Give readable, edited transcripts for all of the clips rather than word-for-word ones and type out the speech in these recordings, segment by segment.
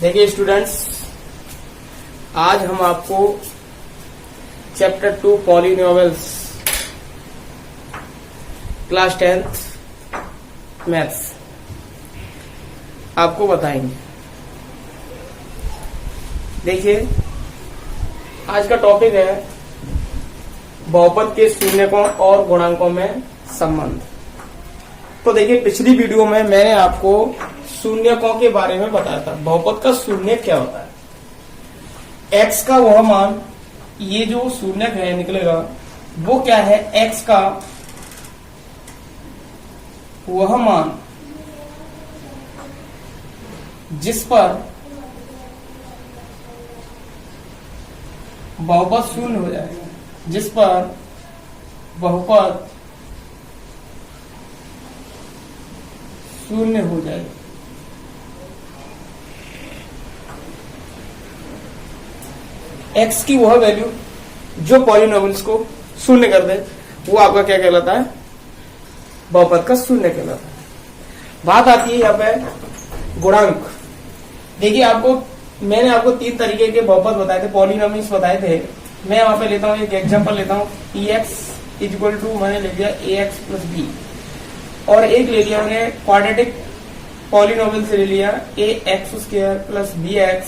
देखिए स्टूडेंट्स, आज हम आपको chapter 2 polynomials class 10th maths आपको बताएंगे। देखिए आज का टॉपिक है बहुपद के शून्यकों और गुणांकों में संबंध। तो देखिए पिछली वीडियो में मैंने आपको शून्यकों के बारे में बताया था। बहुपद का शून्य क्या होता है, x का वह मान, ये जो शून्यक है निकलेगा वो क्या है, x का वह मान जिस पर बहुपद शून्य हो जाएगा, जिस पर बहुपद शून्य हो जाएगा। x की वह वैल्यू जो पॉलिनोमियल्स को शून्य कर दे वो आपका क्या कहलाता है, बहुपद का शून्य कहलाता है। बात आती है यहाँ पे गुणांक। देखिए मैंने आपको 3 तरीके के बहुपद बताए थे, पॉलिनोमियल्स बताए थे। मैं यहाँ पे लेता हूँ एक एग्जांपल लेता हूँ, ex इक्वल टू मैंने ले लिया ax प्लस बी, और एक ले लिया मैंने क्वाड्रेटिक पॉलिनोमियल से ले लिया ax square plus bx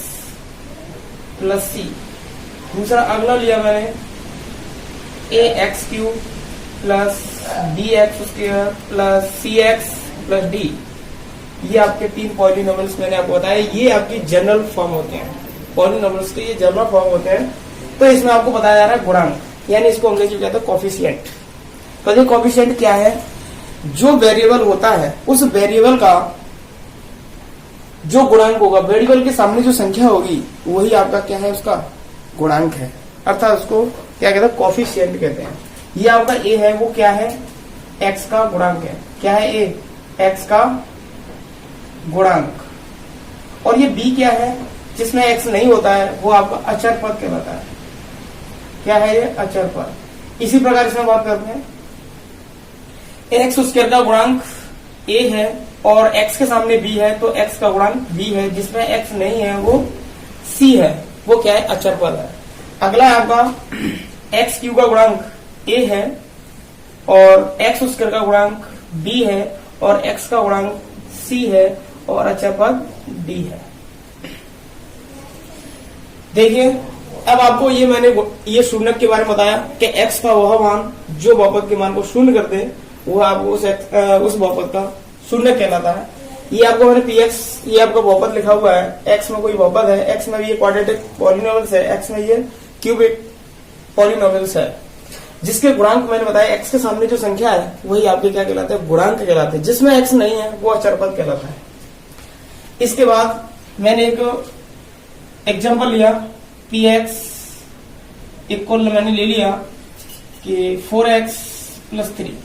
plus c। दूसरा अगला लिया मैंने ax cube plus bx square plus cx plus d। ये आपके 3 पॉलिनोमियल्स मैंने आपको बताया। ये आपकी जनरल फॉर्म होते हैं, पॉलिनोमियल्स के ये जनरल फॉर्म होते हैं। तो इसमें आपको बताया जा रहा है गुणांक, यानी इसको अंग्रेजी में कहते हैं कोफिशिएंट। तो ये कोफिशिएंट क्या है, जो वेरिएबल होता है उस वेरिएबल का जो गुणांक होगा, वेरिएबल के सामने जो संख्या होगी वही आपका क्या है, उसका गुणांक है। अर्थात उसको क्या कहते हैं, कोफिशिएंट कहते हैं। ये आपका ए है, वो क्या है, एक्स का गुणांक है। क्या है ए, एक्स का गुणांक। और ये बी क्या है, जिसमें एक्स नहीं होता है वो आपका अचर पद कहलाता है। क्या है ये, अचर पद। इसी प्रकार इसमें बात करते हैं, एक्स स्क्वायर का गुणांक ए है और एक्स के सामने बी है, तो एक्स का गुणांक बी है। जिसमें एक्स नहीं है वो सी है, वो क्या है, अचर पद है। अगला आपका एक्स क्यू का गुणांक ए है और एक्स स्क्वायर का गुणांक बी है और एक्स का गुणांक सी है और अचर पद डी है। देखिए अब आपको ये मैंने ये शून्यक के बारे में बताया कि एक्स का वह मान जो बहुपद के मान को शून्य कर दे वो आपको उस बहुपद का शून्य कहलाता है। ये आपको मैंने px, ये आपका बहुपद लिखा हुआ है। x में कोई बहुपद है, x में भी ये क्वाड्रेटिक पॉलिनोमियल्स है, x में ये क्यूबिक पॉलिनोमियल्स है, जिसके गुणांक मैंने बताया x के सामने जो संख्या है वही आपके क्या कहलाते हैं, गुणांक कहलाते हैं। जिसमें x नहीं है वो अचर पद कहलाता है। इसके बाद मैंने एक एग्जाम्पल लिया, px इक्वल मैंने ले लिया कि 4x प्लस 3।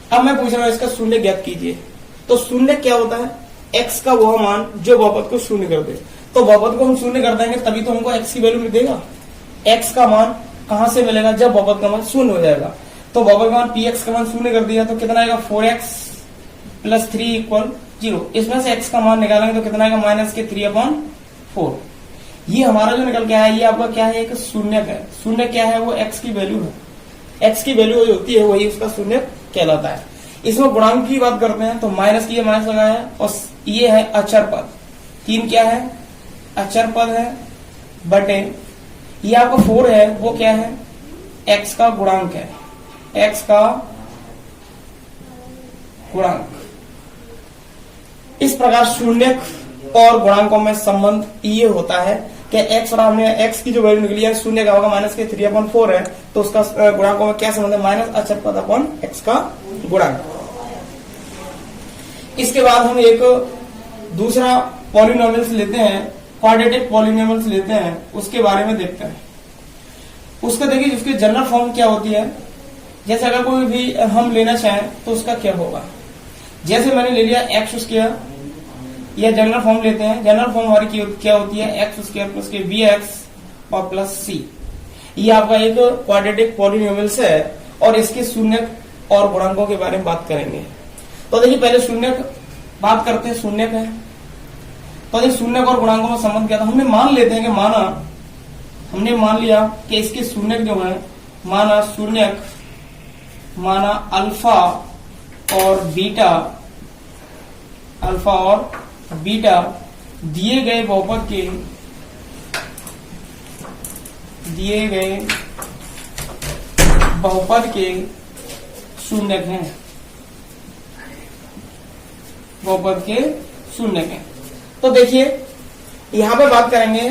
अब मैं पूछ रहा हूं इसका शून्य ज्ञात कीजिए। तो शून्य क्या होता है, x का वह मान जो बहुपद को शून्य कर दे। तो बहुपद को हम शून्य कर देंगे तभी तो हमको x की वैल्यू मिलेगा। x का मान कहां से मिलेगा, जब बहुपद का मान शून्य हो जाएगा। तो बहुपद का मान px का मान शून्य कर दिया तो कितना आएगा, 4x प्लस 3 इक्वल 0। इसमें से x का मान निकालेंगे तो कितना आएगा, माइनस के 3/4। ये हमारा जो निकल के आया ये आपका क्या है, एक शून्य है। शून्य क्या है, वो x की वैल्यू है। x की वैल्यू जो होती है वही उसका शून्य कहलाता है। इसमें गुणांक की बात करते हैं तो माइनस की माइनस लगाया है और ये है अचर पद। 3 क्या है, अचर पद है, बटे ये आपका 4 है, वो क्या है, x का गुणांक है, x का गुणांक। इस प्रकार शून्यक और गुणांकों में संबंध ये होता है कि x और हमने x की जो वैल्यू निकली है शून्य का होगा, माइनस के 3/4 है, तो उसका गुणांकों में क्या संबंध है, माइनस अचर पद अपॉन x का गुणांक। इसके बाद हम एक दूसरा पॉलिनोमियल्स लेते हैं, क्वाड्रेटिक पॉलिनोमियल्स लेते हैं, उसके बारे में देखते हैं। उसका देखिए उसकी जनरल फॉर्म क्या होती है। जैसे अगर कोई भी हम लेना चाहें तो उसका क्या होगा, जैसे मैंने ले लिया एक्स स्क्वायर, यह जनरल फॉर्म लेते हैं। जनरल फॉर्म हमारी क्या होती है, एक्स स्क्वायर प्लस के बी एक्स और प्लस सी। ये आपका एक क्वाड्रेटिक पॉलिनोमियल्स है और इसके शून्यक और गुणांकों के बारे में बात करेंगे। तो देखिए पहले शून्यक बात करते हैं। शून्यक है तो ये शून्यक और गुणांकों में संबंध क्या था, हमने मान लेते हैं कि हमने मान लिया कि इसके शून्यक जो है, माना शून्यक, माना अल्फा और बीटा, अल्फा और बीटा दिए गए बहुपद के शून्यक हैं, बहुपद के शून्यक हैं। तो देखिए यहां पे बात करेंगे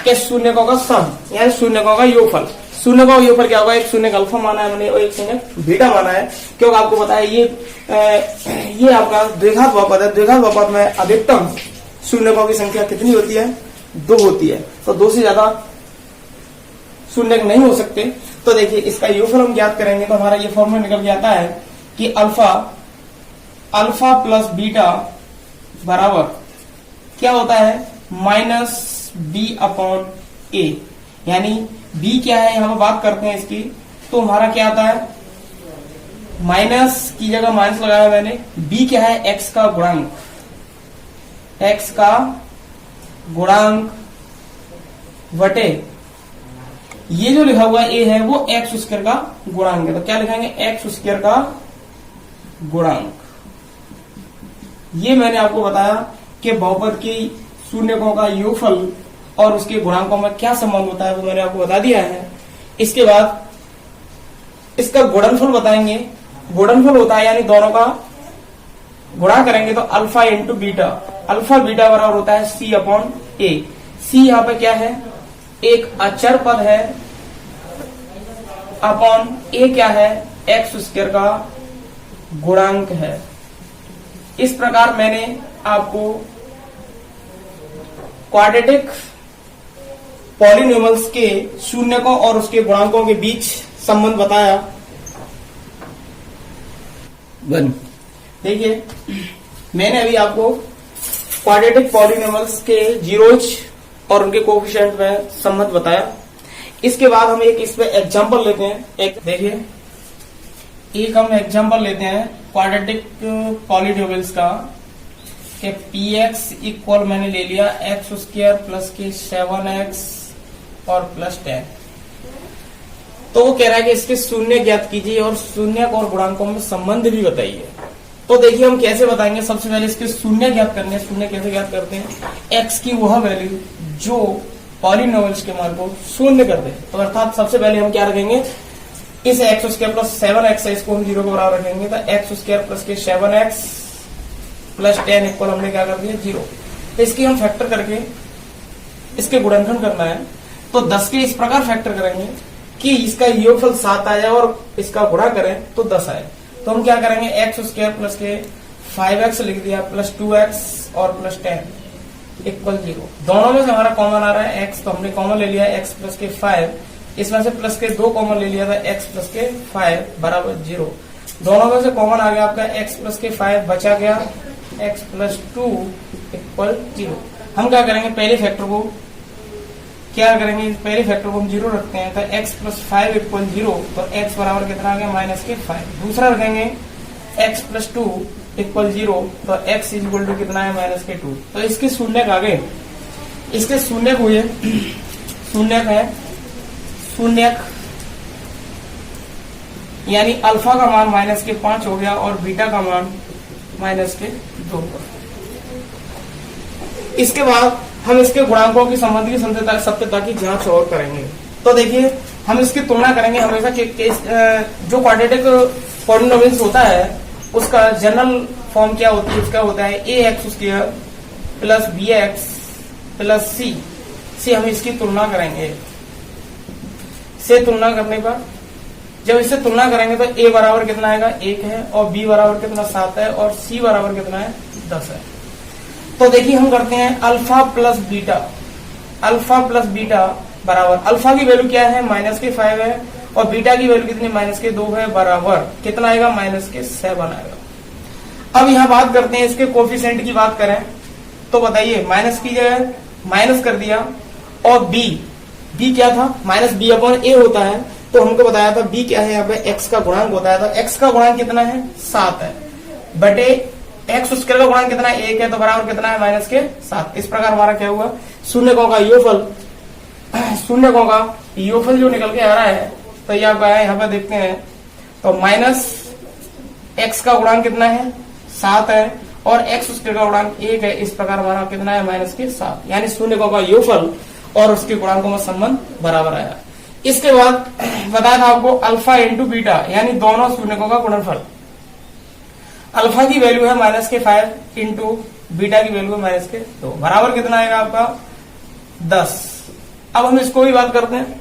कि शून्यकों का सम, यानी शून्यकों का योगफल। शून्यकों का योगफल क्या होगा, एक शून्यक अल्फा माना है मैंने और एक शून्यक बीटा माना है, क्योंकि आपको पता है ये आपका द्विघात बहुपद है। द्विघात बहुपद में अधिकतम शून्यकों की संख्या कितनी होती है, 2 होती है। तो 2 से ज्यादा शून्यक नहीं हो सकते। तो देखिए इसका योगफल हम ज्ञात करेंगे तो हमारा ये फॉर्मूला निकल के आता है कि अल्फा प्लस बीटा बराबर क्या होता है, माइनस बी अपॉन ए। यानी बी क्या है, यहां पर बात करते हैं इसकी, तो हमारा क्या आता है, माइनस की जगह माइनस लगाया मैंने। बी क्या है, एक्स का गुणांक, एक्स का गुणांक वटे ये जो लिखा हुआ ए है वो एक्स स्क्वायर का गुणांक है। तो क्या लिखेंगे, एक्स स्क्वायर का गुणांक। ये मैंने आपको बताया कि बहुपद की शून्यकों का योगफल और उसके गुणांकों में क्या संबंध होता है, वो मैंने आपको बता दिया है। इसके बाद इसका गुणनफल बताएंगे। गुणनफल होता है यानी दोनों का गुणा करेंगे तो alpha into beta, alpha beta बराबर होता है सी अपॉन ए। सी यहाँ पे क्या है, एक अचर पद है, अपॉन ए क्या है, एक्स स्क्वायर का गुणांक है। इस प्रकार मैंने आपको क्वाड्रेटिक पॉलिनोमियल्स के शून्यकों और उसके गुणांकों के बीच संबंध बताया। देखिए मैंने अभी आपको क्वाड्रेटिक पॉलिनोमियल्स के जीरोज और उनके कोएफिशिएंट में संबंध बताया। इसके बाद हम एक इसमें एग्जांपल लेते हैं। एक हम एग्जांपल लेते हैं क्वाड्रेटिक पॉलिनोमियल्स का कि px इक्वल मैंने ले लिया एक्स स्क्वायर प्लस के 7x और प्लस 10। तो वो कह रहा है कि इसके शून्य ज्ञात कीजिए और शून्य और गुणांकों में संबंध भी बताइए। तो देखिए हम कैसे बताएंगे, सबसे पहले इसके शून्य ज्ञात करने हैं। शून्य कैसे ज्ञात करते हैं, x की वह वैल्यू जो पॉलिनोमियल्स के मान को शून्य कर दे। तो अर्थात सबसे पहले हम क्या रखेंगे, इस एक्स स्क्वायर प्लस 7x इसको हम 0 के बराबर रखेंगे। तो एक्स स्क्वायर प्लस के 7x प्लस 10 इक्वल हमने क्या कर दिया 0। तो इसकी हम फैक्टर करके इसके गुणनखंड करना है। तो 10 के इस प्रकार फैक्टर करेंगे कि इसका योगफल 7 आए और इसका गुणा करें तो 10 आए। तो हम क्या करेंगे, एक्स स्क्वायर प्लस के 5x लिख दिया प्लस 2x और प्लस 10 इक्वल 0। दोनों में से हमारा कॉमन आ रहा है x, तो हमने कॉमन ले लिया x प्लस के 5, इसमें से प्लस के 2 कॉमन ले लिया था x प्लस के 5 बराबर 0। दोनों में से कॉमन आ गया आपका x प्लस के 5, बचा गया x प्लस 2 इक्वल 0। हम क्या करेंगे, पहले फैक्टर को हम 0 रखते हैं। तो x प्लस 5 इक्वल 0, तो x बराबर कितना आ गया माइनस के 5। दूसरा रखेंगे x प्लस 2 इक्वल 0, तो x इक्वल टू कितना है माइनस के 2। तो इसके शून्यक आ गए, इसके शून्यक हुए, शून्यक है, शून्यक यानी अल्फा का मान माइनस के 5 हो गया और बीटा का मान माइनस के 2। इसके बाद हम इसके गुणांकों की संबंध की सत्यता की जांच और करेंगे। तो देखिए हम इसकी तुलना करेंगे हमेशा जो क्वाड्रेटिक पॉलिनोमियल्स होता है उसका जनरल फॉर्म क्या होती है, उसका होता है A x square plus B x plus C से हम इसकी तुलना करेंगे। से तुलना करने पर जब इससे तुलना करेंगे तो a बराबर कितना आएगा 1 है और b बराबर कितना 7 है और c बराबर कितना है 10 है। तो देखिए हम करते हैं अल्फा प्लस बीटा बराबर, अल्फा की वैल्यू क्या है माइनस के 5 है और बीटा की वैल्यू कितनी माइनस के 2 है, बराबर कितना आएगा माइनस के 7 आएगा। अब यहाँ बात करते हैं इसके कोफिशिएंट की बात करें तो बताइए, माइनस की जगह माइनस कर दिया और b क्या था माइनस b अपॉन a होता है। तो हमको बताया था b क्या है यहाँ पे x का गुणांक होता है। तो x का गुणांक कितना है 7 है, बटे एक्स स्क्वायर का गुणांक कितना है 1 है, तो बराबर कितना है माइनस के 7। इस प्रकार हमारा क्या हुआ, शून्यकों का योगफल, शून्यकों का योगफल जो निकल के आ रहा है, तो ये आपका है यहाँ पे देखते हैं, तो माइनस एक्स का गुणांक कितना है 7 है और एक्स स्क्वायर का गुणांक 1 है। इस प्रकार हमारा कितना है माइनस के 7, यानी शून्यकों का योगफल और उसके गुणांकों में संबंध बराबर आया। इसके बाद बताया था आपको अल्फा इंटू बीटा, यानी दोनों शून्यकों का गुणनफल। अल्फा की वैल्यू है माइनस के 5 इंटू बीटा की वैल्यू है माइनस के 2, बराबर कितना आएगा आपका 10। अब हम इसको भी बात करते हैं,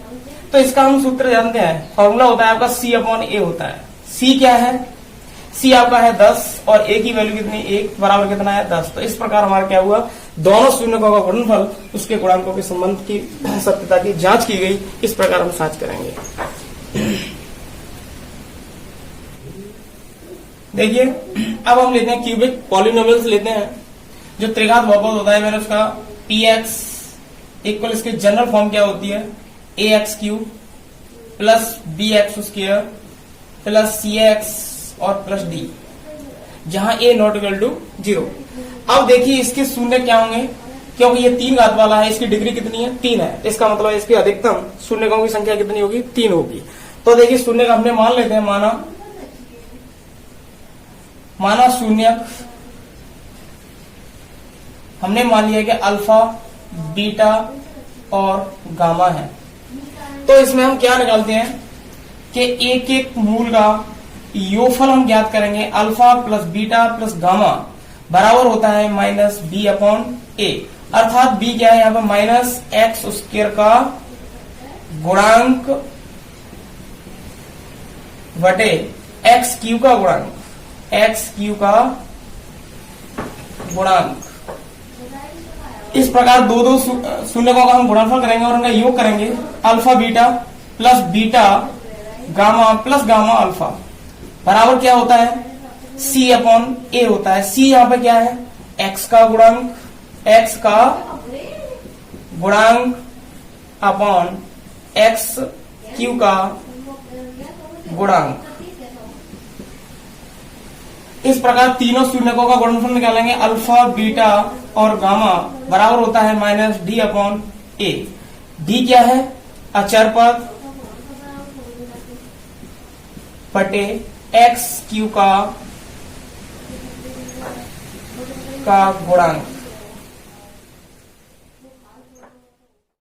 तो इसका हम सूत्र जानते हैं, फॉर्मूला होता है आपका C/A होता है। C क्या है, C आपका है 10 और A की वैल्यू कितनी 1, बराबर कितना है 10। तो इस प्रकार हमारा क्या हुआ, दोनों शून्यकों का गुणनफल उसके गुणांकों के संबंध की सत्यता की जांच की गई। इस प्रकार हम जांच करेंगे। देखिए अब हम लेते हैं क्यूबिक पॉलिनोमियल्स लेते हैं, जो त्रिघात बहुपद होता है, मैंने उसका px इक्वल, इसकी जनरल फॉर्म क्या होती है ax³ plus bx² plus cx और प्लस d, जहां a नॉट इक्वल टू 0। अब देखिए इसके शून्य क्या होंगे, क्योंकि ये 3 घात वाला है, इसकी डिग्री कितनी है 3 है, इसका मतलब इसकी अधिकतम शून्यकों की संख्या कितनी होगी 3 होगी। तो देखिए शून्य का हमने मान लेते हैं, माना शून्य हमने मान लिया कि अल्फा बीटा और गामा है। तो इसमें हम क्या निकालते हैं कि एक एक मूल का योगफल हम ज्ञात करेंगे, alpha plus beta plus gamma बराबर होता है माइनस b/a, अर्थात b क्या है यहाँ पर माइनस एक्स स्क्वायर का गुणांक बटे x³ का गुणांक, x³ का गुणांक। इस प्रकार दो शून्यकों का हम गुणनफल करेंगे और उनका योग करेंगे, alpha beta plus beta gamma plus gamma alpha बराबर क्या होता है C/A होता है। C यहाँ पे क्या है x का गुणांक, x का गुणांक अपॉन x³ का गुणांक। इस प्रकार तीनों शून्यकों का गुणनफल निकालेंगे, अल्फा बीटा और गामा बराबर होता है माइनस d/a। d क्या है अचर पद बटे x³ का गुणांक।